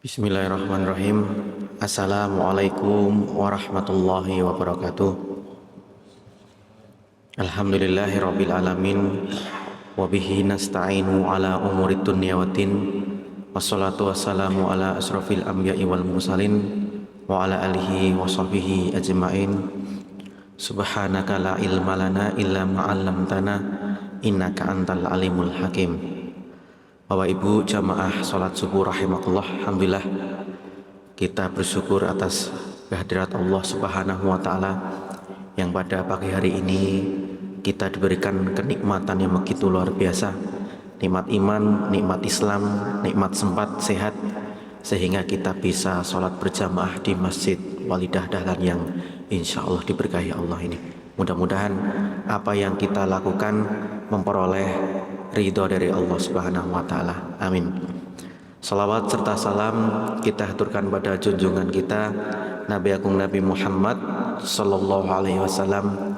Bismillahirrahmanirrahim. Assalamualaikum warahmatullahi wabarakatuh. Alhamdulillahirabbil alamin wa bihi nasta'inu ala umurid dunya waddin. Wassalatu wassalamu ala asrofil anbiya'i wal mursalin wa ala alihi wa sahbihi ajma'in. Subhanaka la ilma lana illa ma 'allamtana innaka antal alimul hakim. Bapak Ibu jamaah salat subuh rahimakumullah, alhamdulillah kita bersyukur atas kehadirat Allah Subhanahu wa taala yang pada pagi hari ini kita diberikan kenikmatan yang begitu luar biasa. Nikmat iman, nikmat Islam, nikmat sempat sehat sehingga kita bisa salat berjamaah di Masjid Walidah Dahlan yang insya Allah diberkahi Allah ini. Mudah-mudahan apa yang kita lakukan memperoleh ridho dari Allah Subhanahu wa taala. Amin. Salawat serta salam kita haturkan pada junjungan kita Nabi Agung Nabi Muhammad sallallahu alaihi wasallam,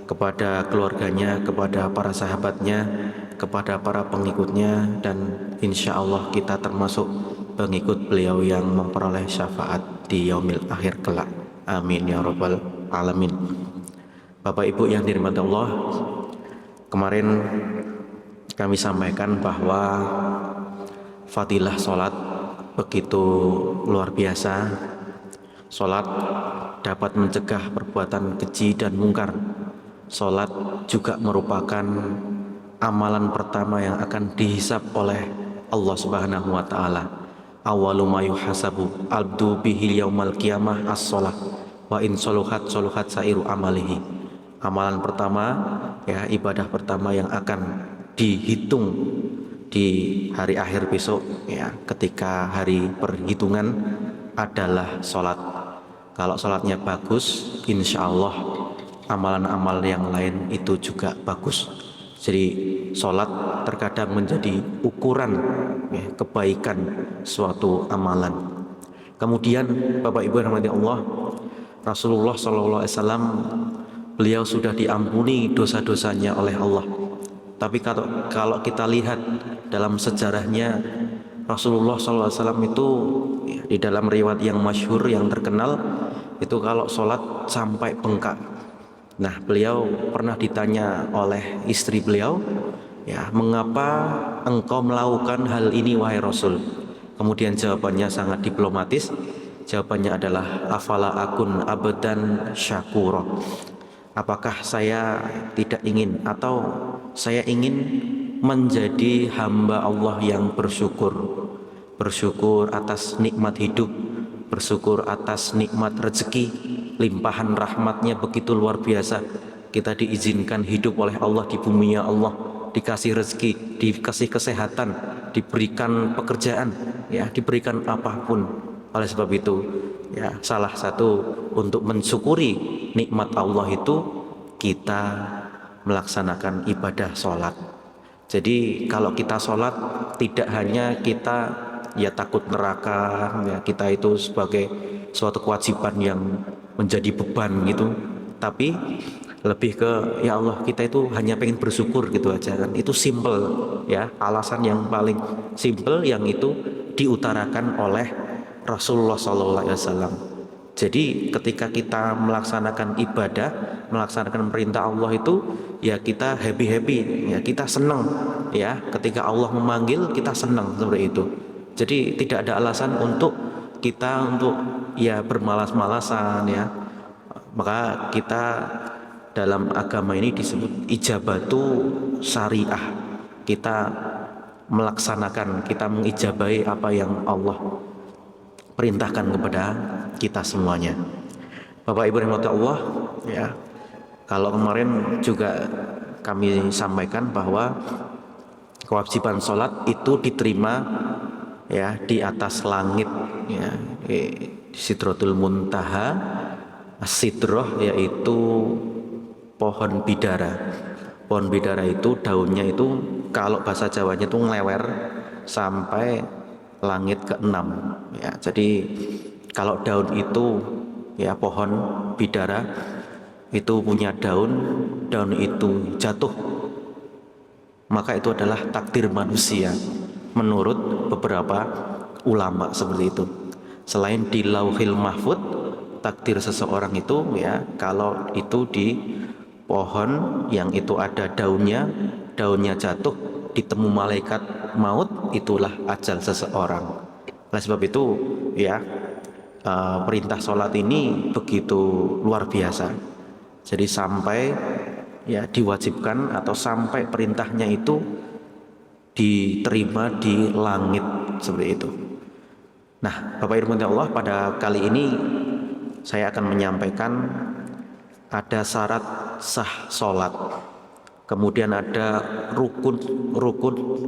kepada keluarganya, kepada para sahabatnya, kepada para pengikutnya, dan insya Allah kita termasuk pengikut beliau yang memperoleh syafaat di yaumil akhir kelak. Amin ya rabbal alamin. Bapak Ibu yang dirahmati Allah, kemarin kami sampaikan bahwa fadilah sholat begitu luar biasa. Sholat dapat mencegah perbuatan keji dan mungkar. Sholat juga merupakan amalan pertama yang akan dihisab oleh Allah Subhanahu wa taala. Awwalu ma yuhasabu abdu bihi yaumal qiyamah as-shalah wa in soluhat sairu amalihi. Amalan pertama, ya, ibadah pertama yang akan dihitung di hari akhir besok, ya, ketika hari perhitungan adalah sholat. Kalau sholatnya bagus, insya Allah amalan-amal yang lain itu juga bagus. Jadi sholat terkadang menjadi ukuran, ya, kebaikan suatu amalan. Kemudian Bapak Ibu yang dirahmati Allah, Rasulullah SAW beliau sudah diampuni dosa-dosanya oleh Allah. Tapi kalau kita lihat dalam sejarahnya, Rasulullah SAW itu, ya, di dalam riwayat yang masyhur yang terkenal itu kalau sholat sampai bengkak. Nah, beliau pernah ditanya oleh istri beliau, ya, mengapa engkau melakukan hal ini wahai Rasul? Kemudian jawabannya sangat diplomatis. Jawabannya adalah afala akun abadan syakura. Apakah saya tidak ingin atau saya ingin menjadi hamba Allah yang bersyukur. Bersyukur atas nikmat hidup, bersyukur atas nikmat rezeki, limpahan rahmatnya begitu luar biasa. Kita diizinkan hidup oleh Allah di bumi Allah, dikasih rezeki, dikasih kesehatan, diberikan pekerjaan, ya, diberikan apapun. Oleh sebab itu, ya, salah satu untuk mensyukuri nikmat Allah itu kita melaksanakan ibadah sholat. Jadi kalau kita sholat tidak hanya kita, ya, takut neraka, ya, kita itu sebagai suatu kewajiban yang menjadi beban gitu, tapi lebih ke, ya Allah, kita itu hanya pengen bersyukur gitu aja kan. Itu simple, ya, alasan yang paling simple yang itu diutarakan oleh Rasulullah SAW. Jadi ketika kita melaksanakan ibadah, melaksanakan perintah Allah itu, ya, kita happy, ya, kita senang, ya, ketika Allah memanggil kita senang seperti itu. Jadi tidak ada alasan untuk kita ya, bermalas-malasan, ya. Maka kita dalam agama ini disebut ijabatu syariah. Kita melaksanakan, kita mengijabahi apa yang Allah perintahkan kepada kita semuanya. Bapak Ibu rahmati Allah, ya, kalau kemarin juga kami sampaikan bahwa kewajiban sholat itu diterima, ya, di atas langit, ya, di Sidratul Muntaha. Sidroh yaitu pohon bidara. Pohon bidara itu daunnya itu kalau bahasa Jawanya itu ngelewer sampai langit ke-6, ya. Jadi kalau daun itu, ya, pohon bidara itu punya daun itu jatuh, maka itu adalah takdir manusia menurut beberapa ulama seperti itu. Selain di Lauhil Mahfud, takdir seseorang itu ya, kalau itu di pohon yang itu ada daunnya, daunnya jatuh ditemu malaikat maut, itulah ajal seseorang. Oleh sebab itu ya, perintah sholat ini begitu luar biasa. Jadi sampai ya diwajibkan atau sampai perintahnya itu diterima di langit seperti itu. Nah, Bapak Ibu Allah, pada kali ini saya akan menyampaikan ada syarat sah sholat, kemudian ada rukun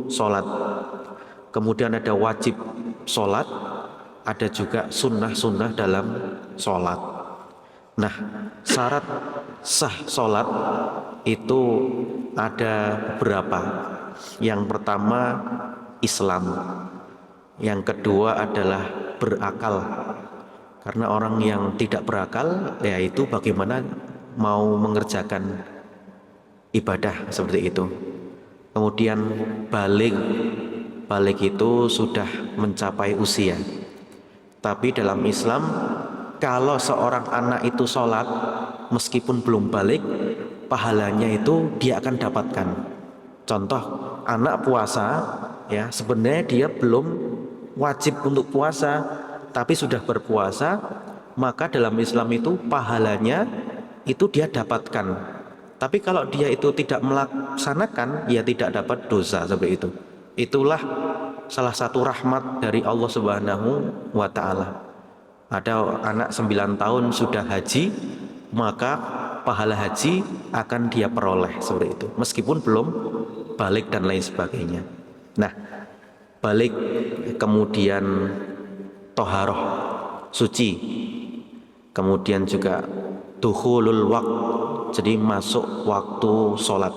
sholat, kemudian ada wajib sholat, ada juga sunnah dalam sholat. Nah, syarat sah sholat itu ada beberapa. Yang pertama Islam, yang kedua adalah berakal, karena orang yang tidak berakal yaitu bagaimana mau mengerjakan ibadah seperti itu. Kemudian balik itu sudah mencapai usia. Tapi dalam Islam, kalau seorang anak itu sholat meskipun belum balik, pahalanya itu dia akan dapatkan. Contoh, anak puasa ya, sebenarnya dia belum wajib untuk puasa, tapi sudah berpuasa, maka dalam Islam itu pahalanya itu dia dapatkan. Tapi kalau dia itu tidak melaksanakan, ya tidak dapat dosa seperti itu. Itulah salah satu rahmat dari Allah Subhanahu wa Ta'ala. Ada anak 9 tahun sudah haji, maka pahala haji akan dia peroleh seperti itu, meskipun belum balik dan lain sebagainya. Nah, balik, kemudian toharoh, suci, kemudian juga dukhulul waqt, jadi masuk waktu sholat,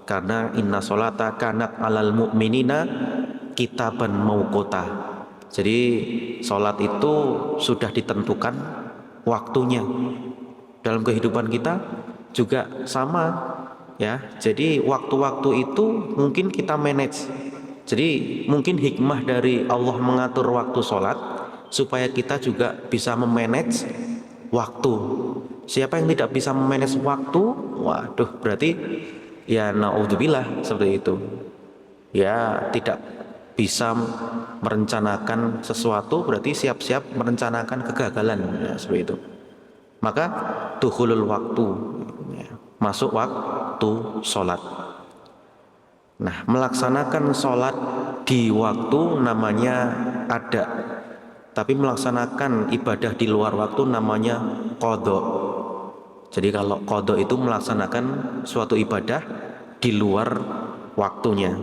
karena inna sholata kanat alal mu'minina kitaban mauqota. Jadi sholat itu sudah ditentukan waktunya. Dalam kehidupan kita juga sama ya. Jadi waktu-waktu itu mungkin kita manage. Jadi mungkin hikmah dari Allah mengatur waktu sholat supaya kita juga bisa memanage waktu. Siapa yang tidak bisa memanage waktu, waduh, berarti ya naudzubillah seperti itu. Ya tidak bisa merencanakan sesuatu, berarti siap-siap merencanakan kegagalan ya, seperti itu. Maka dukhulul waktu ya, masuk waktu sholat. Nah, melaksanakan sholat di waktu namanya ada, tapi melaksanakan ibadah di luar waktu namanya qadha. Jadi kalau qadha itu melaksanakan suatu ibadah di luar waktunya.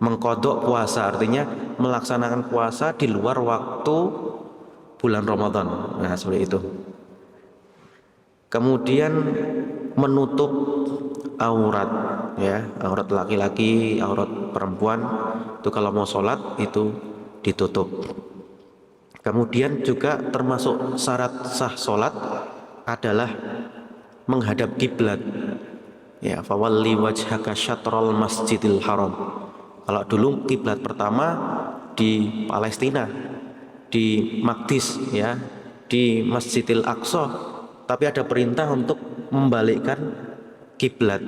Mengqadha puasa artinya melaksanakan puasa di luar waktu bulan Ramadan. Nah, seperti itu. Kemudian menutup aurat ya, aurat laki-laki, aurat perempuan itu kalau mau sholat itu ditutup. Kemudian juga termasuk syarat sah sholat adalah menghadap kiblat ya, fawalli wajhaka syatrul masjidil haram. Kalau dulu kiblat pertama di Palestina, di Maqdis ya, di Masjidil Aqsa, tapi ada perintah untuk membalikkan kiblat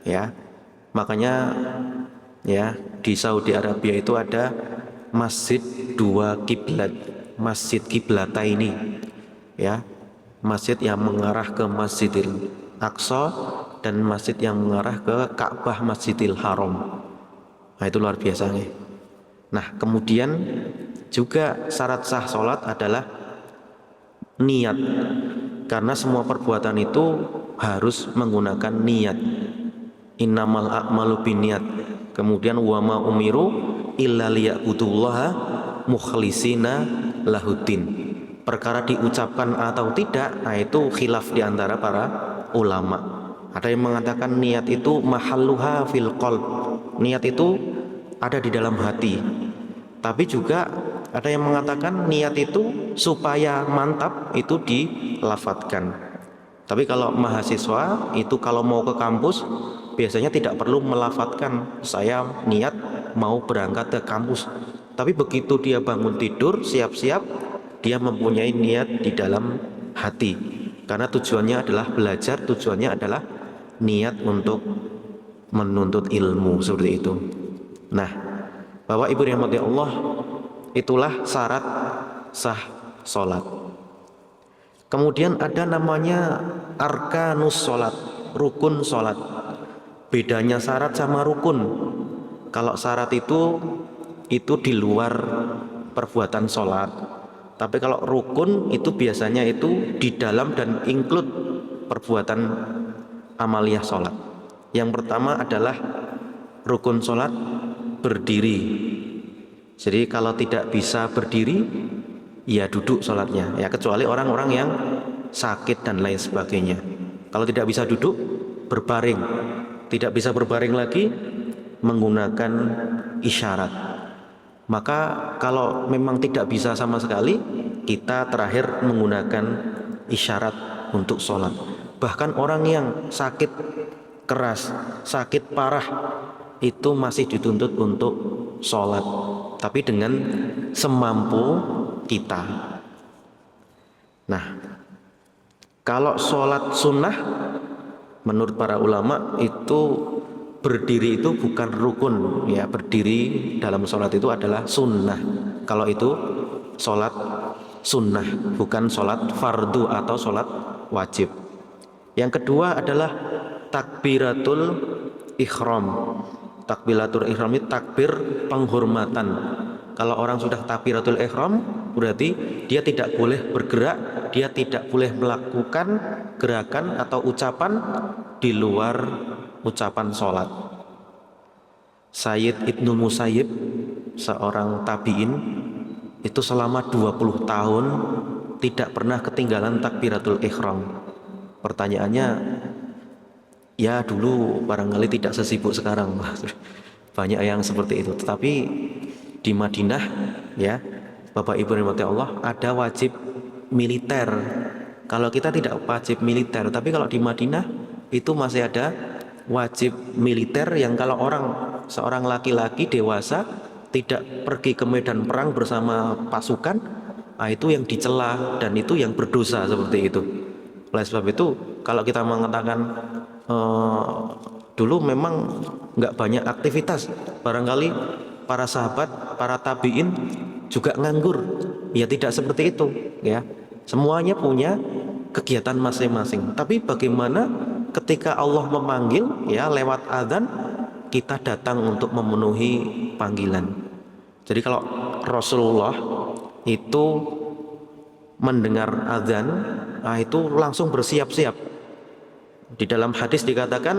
ya. Makanya ya di Saudi Arabia itu ada masjid dua kiblat, masjid kiblataini ya, masjid yang mengarah ke Masjidil Aqsa dan masjid yang mengarah ke Ka'bah Masjidil Haram. Nah, itu luar biasa nih. Nah, kemudian juga syarat sah sholat adalah niat, karena semua perbuatan itu harus menggunakan niat. Innamal a'malu binniyat. Kemudian wa ma umiru illa liya'budullaha mukhlisina lahuddin. Perkara diucapkan atau tidak, nah itu khilaf di antara para ulama. Ada yang mengatakan niat itu mahalluha fil qalb. Niat itu ada di dalam hati. Tapi juga ada yang mengatakan niat itu supaya mantap itu dilafadzkan. Tapi kalau mahasiswa itu kalau mau ke kampus biasanya tidak perlu melafadzkan saya niat mau berangkat ke kampus. Tapi begitu dia bangun tidur, siap-siap, dia mempunyai niat di dalam hati. Karena tujuannya adalah belajar, tujuannya adalah niat untuk menuntut ilmu, seperti itu. Nah, Bapak Ibu rahmati Allah, itulah syarat sah sholat. Kemudian ada namanya arkanus sholat, rukun sholat. Bedanya syarat sama rukun. Kalau syarat itu di luar perbuatan sholat. Tapi kalau rukun itu biasanya itu di dalam dan include perbuatan amaliyah sholat. Yang pertama adalah rukun sholat berdiri. Jadi kalau tidak bisa berdiri, ya duduk sholatnya. Ya kecuali orang-orang yang sakit dan lain sebagainya. Kalau tidak bisa duduk, berbaring. Tidak bisa berbaring lagi, menggunakan isyarat. Maka kalau memang tidak bisa sama sekali, kita terakhir menggunakan isyarat untuk sholat. Bahkan orang yang sakit keras, sakit parah, itu masih dituntut untuk sholat, tapi dengan semampu kita. Nah, kalau sholat sunnah, menurut para ulama itu berdiri itu bukan rukun, ya. Berdiri dalam sholat itu adalah sunnah. Kalau itu sholat sunnah, bukan sholat fardu atau sholat wajib. Yang kedua adalah takbiratul ihram. Takbiratul ihram itu takbir penghormatan. Kalau orang sudah takbiratul ihram, berarti dia tidak boleh bergerak, dia tidak boleh melakukan gerakan atau ucapan di luar ucapan sholat. Sayyid Ibnu Musayyib, seorang tabi'in, itu selama 20 tahun tidak pernah ketinggalan takbiratul ihram. Pertanyaannya, ya dulu barangkali tidak sesibuk sekarang, banyak yang seperti itu. Tetapi di Madinah, ya Bapak Ibu rahmati Allah, ada wajib militer. Kalau kita tidak wajib militer, tapi kalau di Madinah itu masih ada wajib militer yang kalau seorang laki-laki dewasa tidak pergi ke medan perang bersama pasukan, itu yang dicela dan itu yang berdosa, seperti itu. Oleh sebab itu, kalau kita mengatakan dulu memang nggak banyak aktivitas, barangkali para sahabat, para tabiin juga nganggur, ya tidak seperti itu, ya. Semuanya punya kegiatan masing-masing. Tapi bagaimana ketika Allah memanggil, ya lewat adzan, kita datang untuk memenuhi panggilan. Jadi kalau Rasulullah itu mendengar adzan, itu langsung bersiap-siap. Di dalam hadis dikatakan,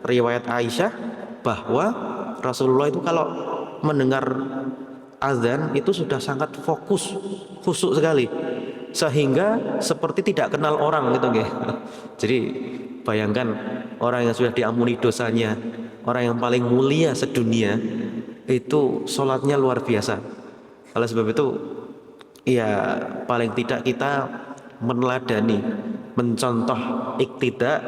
riwayat Aisyah, bahwa Rasulullah itu kalau mendengar adzan itu sudah sangat fokus, khusyuk sekali, sehingga seperti tidak kenal orang gitu, nggih. Jadi bayangkan orang yang sudah diampuni dosanya, orang yang paling mulia sedunia, itu sholatnya luar biasa. Oleh sebab itu, ya paling tidak kita meneladani, mencontoh iktidak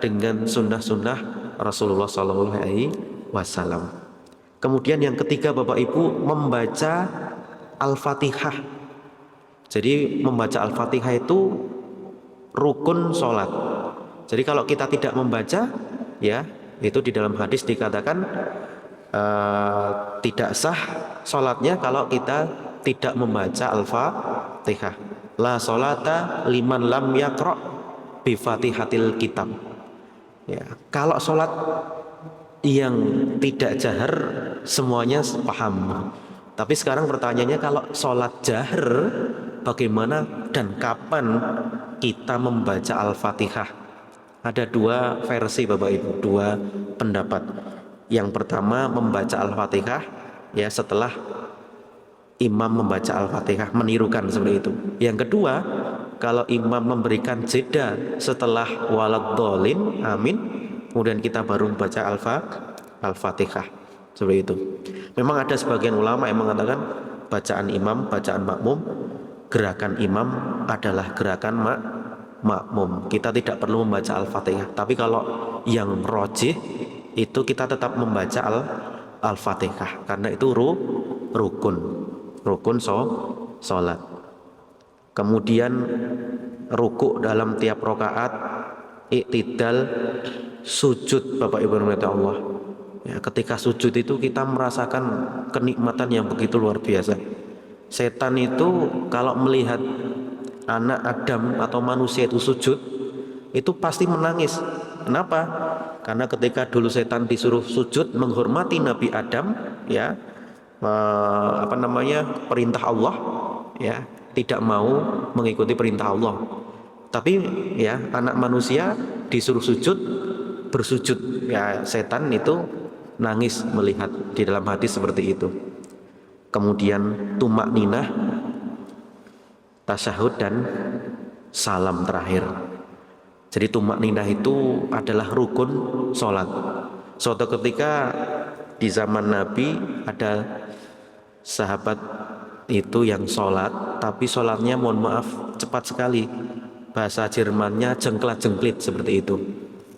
dengan sunnah-sunnah Rasulullah SAW. Kemudian yang ketiga Bapak Ibu, membaca Al-Fatihah. Jadi membaca Al-Fatihah itu rukun sholat. Jadi kalau kita tidak membaca, ya itu di dalam hadis dikatakan tidak sah sholatnya kalau kita tidak membaca Al-Fatihah. La sholata liman lam yaqra bi fatihatil kitab. Ya, kalau sholat yang tidak jahar semuanya paham. Tapi sekarang pertanyaannya, kalau sholat jahar bagaimana dan kapan kita membaca Al-Fatihah? Ada dua versi Bapak Ibu, dua pendapat. Yang pertama, membaca Al-Fatihah ya setelah imam membaca Al-Fatihah, menirukan seperti itu. Yang kedua, kalau imam memberikan jeda setelah waladhdallin, amin, kemudian kita baru membaca Al-Fatihah, seperti itu. Memang ada sebagian ulama yang mengatakan bacaan imam, bacaan makmum, gerakan imam adalah gerakan makmum. Kita tidak perlu membaca Al-Fatihah. Tapi kalau yang rojih itu kita tetap membaca Al-Fatihah, karena itu rukun sholat. Kemudian rukuk dalam tiap rakaat, iktidal, sujud Bapak Ibu rahmati Allah. Ya, ketika sujud itu kita merasakan kenikmatan yang begitu luar biasa. Setan itu kalau melihat anak Adam atau manusia itu sujud, itu pasti menangis. Kenapa? Karena ketika dulu setan disuruh sujud menghormati Nabi Adam, ya, perintah Allah, ya, tidak mau mengikuti perintah Allah. Tapi ya anak manusia disuruh sujud, bersujud, ya setan itu nangis melihat di dalam hati seperti itu. Kemudian tumak ninah, tasyahud dan salam terakhir. Jadi tumak ninah itu adalah rukun sholat. Suatu ketika di zaman Nabi ada sahabat itu yang sholat, tapi sholatnya mohon maaf cepat sekali. Bahasa Jermannya jengklat-jengklit seperti itu.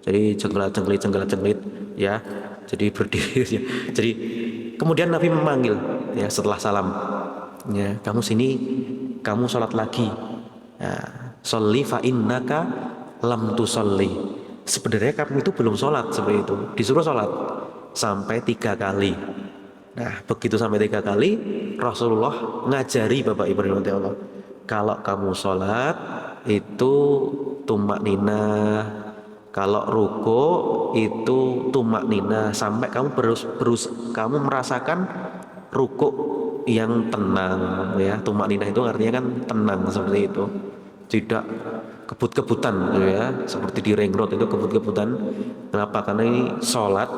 Jadi jengklat-jengklit ya. Jadi berdiri ya. Jadi kemudian Nabi memanggil ya setelah salam. Ya, kamu sini, kamu sholat lagi. Ya, sholli fa innaka lam tusolli. Sebenarnya kamu itu belum sholat seperti itu. Disuruh sholat sampai 3 kali. Nah, begitu sampai 3 kali, Rasulullah ngajari Bapak Ibu rahmati Allah. Kalau kamu sholat itu tumak ninah, kalau ruku itu tumak ninah, sampai kamu kamu merasakan ruku yang tenang, ya. Tumak ninah itu artinya kan tenang seperti itu, tidak kebut-kebutan, ya, seperti di ring road itu kebut-kebutan. Kenapa? Karena ini sholat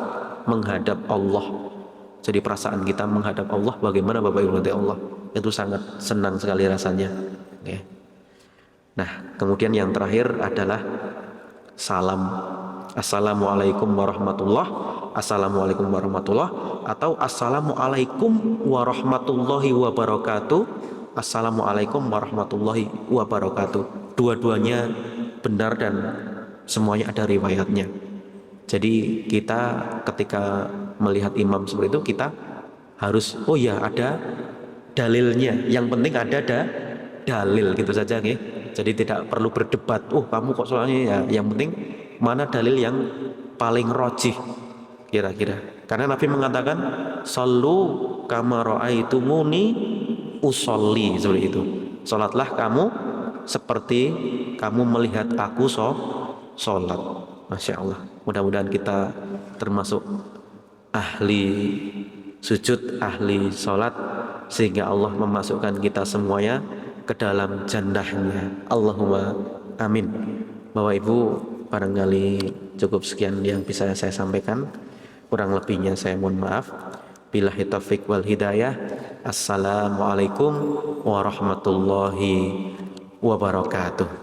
menghadap Allah. Jadi perasaan kita menghadap Allah bagaimana Bapak Ibu Allah, itu sangat senang sekali rasanya. Oke. Nah, kemudian yang terakhir adalah salam. Assalamualaikum warahmatullah, assalamualaikum warahmatullah, atau assalamualaikum warahmatullahi wabarakatuh, assalamualaikum warahmatullahi wabarakatuh. Dua-duanya benar dan semuanya ada riwayatnya. Jadi kita ketika melihat imam seperti itu, kita harus, oh ya ada dalilnya. Yang penting ada dalil gitu saja, nih. Jadi tidak perlu berdebat. Oh kamu kok soalnya ya. Yang penting mana dalil yang paling rojih kira-kira. Karena Nabi mengatakan, sallu kama ra'aitumuni usolli, seperti itu. Salatlah kamu seperti kamu melihat aku sholat. Masya Allah. Mudah-mudahan kita termasuk ahli sujud, ahli sholat, sehingga Allah memasukkan kita semuanya ke dalam jannahnya. Allahumma amin. Bapak Ibu, barangkali cukup sekian yang bisa saya sampaikan. Kurang lebihnya saya mohon maaf. Billahi taufiq wal hidayah. Assalamualaikum warahmatullahi wabarakatuh.